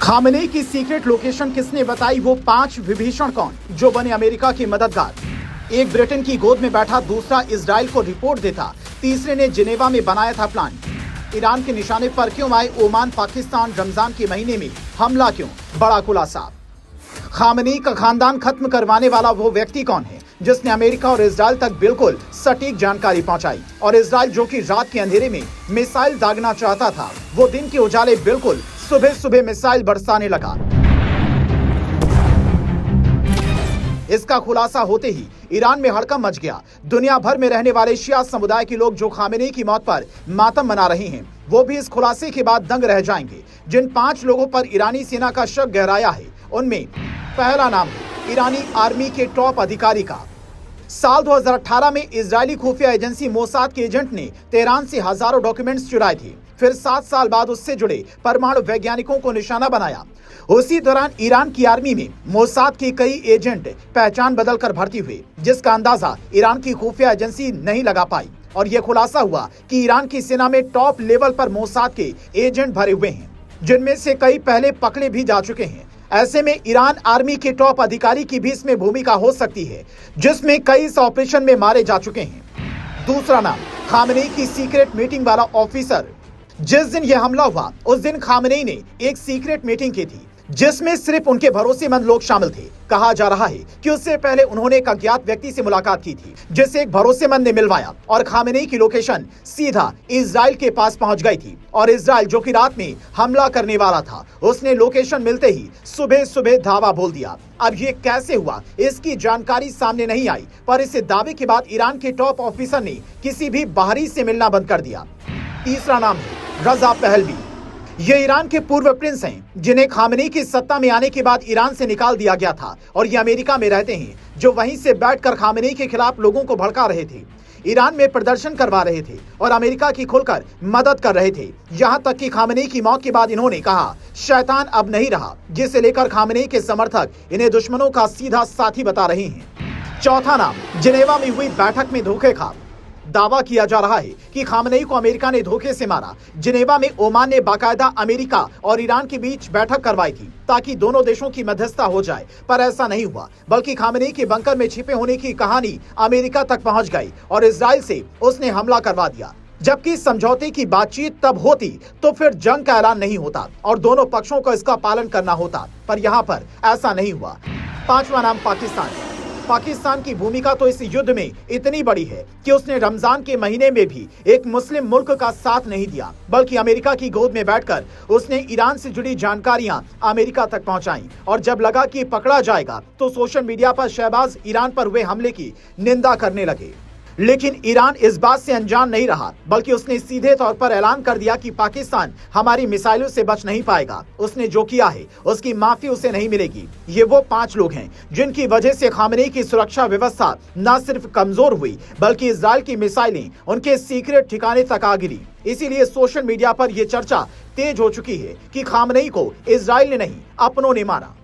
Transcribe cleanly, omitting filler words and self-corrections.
Khamenei की secret location किसने बताई, वो 5 विभीषण कौन जो बने अमेरिका के मददगार। एक ब्रिटेन की गोद में बैठा, दूसरा इजराइल को रिपोर्ट देता, तीसरे ने जिनेवा में बनाया था प्लान। ईरान के निशाने पर क्यों आए ओमान पाकिस्तान, रमजान के महीने में हमला क्यों, बड़ा खुलासा। खामेनेई का खानदान खत्म करवाने वाला वो व्यक्ति कौन है जिसने अमेरिका और इजराइल तक बिल्कुल सटीक जानकारी पहुंचाई, और इजराइल जो कि रात के अंधेरे में मिसाइल दागना चाहता था, वो दिन के उजाले बिल्कुल सुबह सुबह मिसाइल बरसाने लगा। इसका खुलासा होते ही ईरान में हड़कंप मच गया। दुनिया भर में रहने वाले शिया समुदाय के लोग जो खामेनेई की मौत पर मातम मना रहे हैं, वो भी इस खुलासे के बाद दंग रह जाएंगे। जिन 5 लोगों पर ईरानी सेना का शक गहराया है, उनमें पहला नाम है ईरानी आर्मी के टॉप अधिकारी का। साल 2018 में इजरायली खुफिया एजेंसी मोसाद के एजेंट ने तेहरान से हजारों डॉक्यूमेंट्स चुराए थे। फिर 7 साल बाद उससे जुड़े परमाणु वैज्ञानिकों को निशाना बनाया। उसी दौरान ईरान की आर्मी में मोसाद के कई एजेंट पहचान बदलकर भर्ती हुए, जिसका अंदाजा ईरान की खुफिया एजेंसी नहीं लगा पाई। और यह खुलासा हुआ कि ईरान की सेना में टॉप लेवल पर मोसाद के एजेंट भरे हुए हैं, जिनमें से कई पहले पकड़े भी जा चुके हैं। ऐसे में ईरान आर्मी के टॉप अधिकारी की भी इसमें भूमिका हो सकती है, जिसमें कई इस ऑपरेशन में मारे जा चुके हैं। दूसरा नाम, खामेनेई की सीक्रेट मीटिंग वाला ऑफिसर। जिस दिन यह हमला हुआ, उस दिन खामेनेई ने एक सीक्रेट मीटिंग की थी, जिसमें सिर्फ उनके भरोसेमंद लोग शामिल थे। कहा जा रहा है कि उससे पहले उन्होंने एक अज्ञात व्यक्ति से मुलाकात की थी, जिसे एक भरोसेमंद ने मिलवाया, और खामेनेई की लोकेशन सीधा इजराइल के पास पहुंच गई थी। और इजराइल जो कि रात में हमला करने वाला था, उसने लोकेशन मिलते ही सुबह सुबह धावा बोल दिया। अब ये कैसे हुआ, इसकी जानकारी सामने नहीं आई, पर इस दावे के बाद ईरान के टॉप ऑफिसर ने किसी भी बाहरी से मिलना बंद कर दिया। तीसरा नाम है रजा पहलवी। ये ईरान के पूर्व प्रिंस हैं, जिन्हें खामेनेई की सत्ता में आने के बाद ईरान से निकाल दिया गया था, और ये अमेरिका में रहते हैं, जो वहीं से बैठकर खामेनेई के खिलाफ लोगों को भड़का रहे थे, ईरान में प्रदर्शन करवा रहे थे और अमेरिका की खुलकर मदद कर रहे थे। यहाँ तक कि खामेनेई की मौत के बाद इन्होंने कहा, शैतान अब नहीं रहा, जिसे लेकर खामेनेई के समर्थक इन्हें दुश्मनों का सीधा साथी बता रहे हैं। चौथा नाम, जिनेवा में हुई बैठक में धोखे का। दावा किया जा रहा है कि खामेनेई को अमेरिका ने धोखे से मारा। जिनेवा में ओमान ने बाकायदा अमेरिका और ईरान के बीच बैठक करवाई थी, ताकि दोनों देशों की मध्यस्थता हो जाए, पर ऐसा नहीं हुआ, बल्कि खामेनेई के बंकर में छिपे होने की कहानी अमेरिका तक पहुंच गई और इजराइल से उसने हमला करवा दिया। जबकि समझौते की बातचीत तब होती तो फिर जंग का ऐलान नहीं होता और दोनों पक्षों को इसका पालन करना होता, पर यहाँ पर ऐसा नहीं हुआ। पांचवा नाम, पाकिस्तान। पाकिस्तान की भूमिका तो इस युद्ध में इतनी बड़ी है कि उसने रमजान के महीने में भी एक मुस्लिम मुल्क का साथ नहीं दिया, बल्कि अमेरिका की गोद में बैठकर उसने ईरान से जुड़ी जानकारियां अमेरिका तक पहुंचाई। और जब लगा कि पकड़ा जाएगा, तो सोशल मीडिया पर शहबाज ईरान पर हुए हमले की निंदा करने लगे। लेकिन ईरान इस बात से अनजान नहीं रहा, बल्कि उसने सीधे तौर पर ऐलान कर दिया कि पाकिस्तान हमारी मिसाइलों से बच नहीं पाएगा। उसने जो किया है, उसकी माफी उसे नहीं मिलेगी। ये वो 5 लोग हैं जिनकी वजह से खामेनेई की सुरक्षा व्यवस्था न सिर्फ कमजोर हुई, बल्कि इजराइल की मिसाइलें उनके सीक्रेट ठिकाने तक आ गिरी। इसीलिए सोशल मीडिया पर यह चर्चा तेज हो चुकी है कि खामेनेई को इजराइल ने नहीं, अपनों ने मारा।